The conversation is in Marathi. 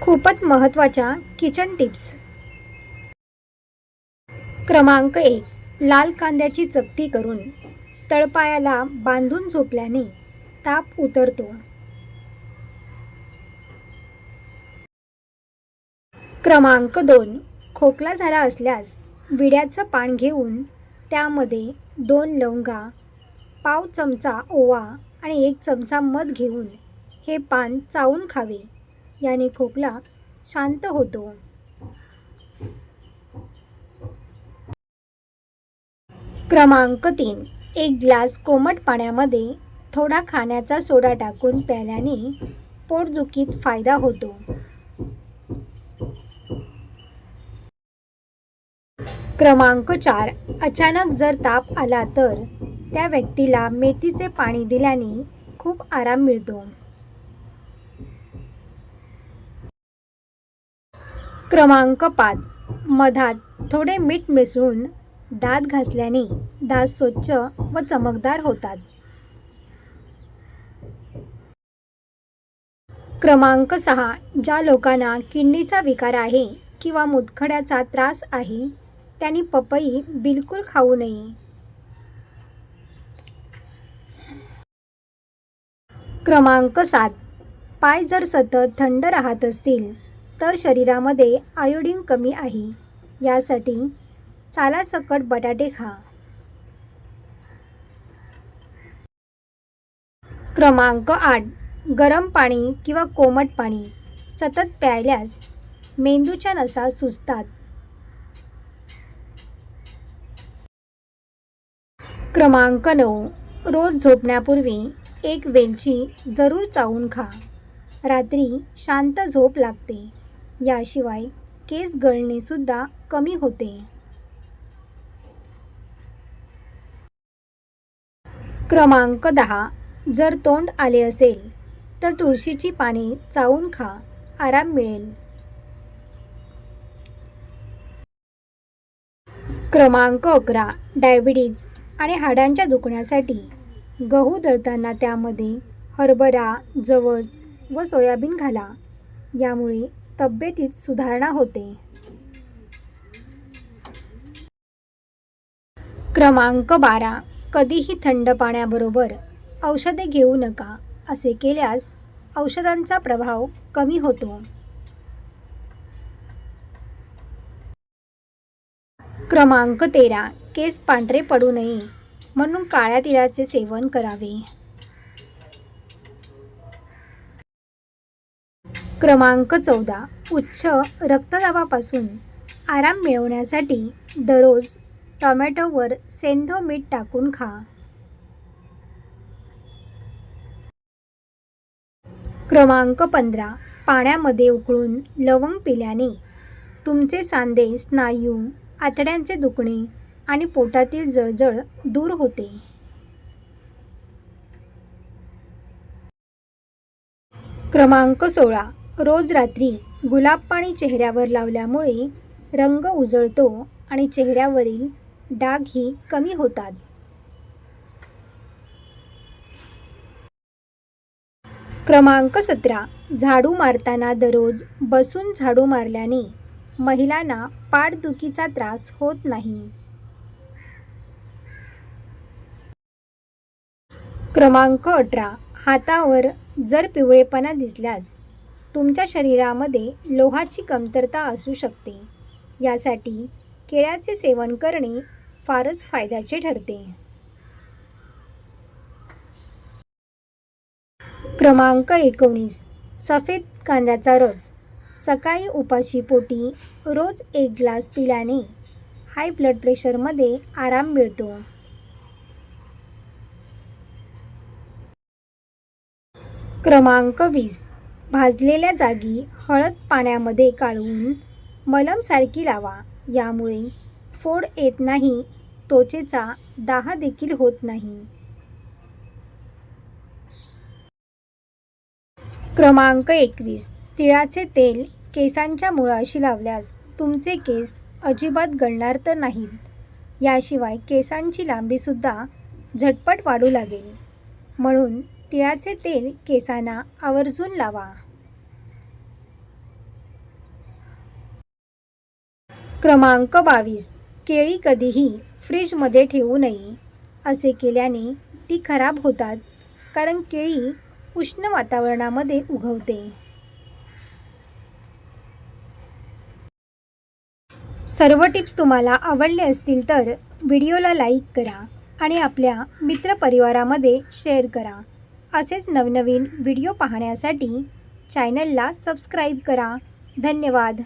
खूपच महत्त्वाच्या किचन टिप्स. क्रमांक 1. लाल कांद्याची चकती करून तळपायाला बांधून झोपल्याने ताप उतरतो. क्रमांक 2. खोकला झाला असल्यास विड्याचं पान घेऊन त्यामध्ये 2 लवंगा, पाव चमचा ओवा आणि 1 चमचा मध घेऊन हे पान चावून खावे. याने खोकला शांत होतो. क्रमांक 3. 1 ग्लास कोमट पाण्यामध्ये थोडा खाण्याचा सोडा टाकून प्यायल्याने पोटदुखीत फायदा होतो. क्रमांक 4. अचानक जर ताप आला तर त्या व्यक्तीला मेथीचे पाणी दिल्याने खूप आराम मिळतो. क्रमांक 5. मधात थोडे मीठ मिसळून दात घासल्याने दात स्वच्छ व चमकदार होतात. क्रमांक 6. ज्या लोकांना किडनीचा विकार आहे किंवा मूतखड्याचा त्रास आहे त्यांनी पपई बिलकुल खाऊ नये. क्रमांक 7. पाय जर सतत थंड राहत असतील तर शरीरामध्ये आयोडीन कमी आहे. यासाठी सालासकट बटाटे खा. क्रमांक 8. गरम पाणी किंवा कोमट पाणी सतत प्यायल्यास मेंदूच्या नसा सुजतात. क्रमांक 9. रोज झोपण्यापूर्वी 1 वेलची जरूर चावून खा. रात्री शांत झोप लागते. याशिवाय केस गळणेसुद्धा कमी होते. क्रमांक 10. जर तोंड आले असेल तर तुळशीची पाने चावून खा, आराम मिळेल. क्रमांक 11. डायबिटीज आणि हाडांच्या दुखण्यासाठी गहू दळताना त्यामध्ये हरभरा, जवस व सोयाबीन घाला. यामुळे तब्येतीत सुधारणा होते. क्रमांक 12. कधीही थंड पाण्याबरोबर औषधे घेऊ नका. असे केल्यास औषधांचा प्रभाव कमी होतो. क्रमांक 13. केस पांढरे पडू नये म्हणून काळ्या तिळाचे सेवन करावे. क्रमांक 14. उच्च रक्तदाबापासून आराम मिळवण्यासाठी दररोज टोमॅटोवर सेंधव मीठ टाकून खा. क्रमांक 15. पाण्यामध्ये उकळून लवंग पिल्याने तुमचे सांधे, स्नायू, आतड्यांचे दुखणे आणि पोटातील जळजळ दूर होते. क्रमांक 16. रोज रात्री गुलाब पाणी चेहऱ्यावर लावल्यामुळे रंग उजळतो आणि चेहऱ्यावरील डागही कमी होतात. क्रमांक 17. झाडू मारताना दररोज बसून झाडू मारल्याने महिलांना पाठदुखीचा त्रास होत नाही. क्रमांक 18. हातावर जर पिवळेपणा दिसल्यास तुमच्या शरीरामध्ये लोहाची कमतरता असू शकते. यासाठी केळ्याचे सेवन करणे फारच फायद्याचे ठरते. क्रमांक 19. सफेद कांद्याचा रस सकाळी उपाशी पोटी रोज 1 ग्लास पिल्याने हाय ब्लड प्रेशरमध्ये आराम मिळतो. क्रमांक 20. भाजलेल्या जागी हळद पाण्यामध्ये काढून मलमसारखी लावा. यामुळे फोड येत नाही, त्वचेचा दाह देखील होत नाही. क्रमांक 21. तिळाचे तेल केसांच्या मुळाशी लावल्यास तुमचे केस अजिबात गळणार तर नाहीत. याशिवाय केसांची लांबीसुद्धा झटपट वाढू लागेल. म्हणून तिळाचे तेल केसांना आवर्जून लावा. क्रमांक 22. केळी कधीही फ्रीजमध्ये ठेवू नये. असे केल्याने ती खराब होतात, कारण केळी उष्ण वातावरणामध्ये उगवते. सर्व टिप्स तुम्हाला आवडले असतील तर व्हिडिओला लाईक करा आणि आपल्या मित्रपरिवारामध्ये शेअर करा. असेच नवनवीन व्हिडिओ पाहण्यासाठी चॅनलला सबस्क्राईब करा. धन्यवाद.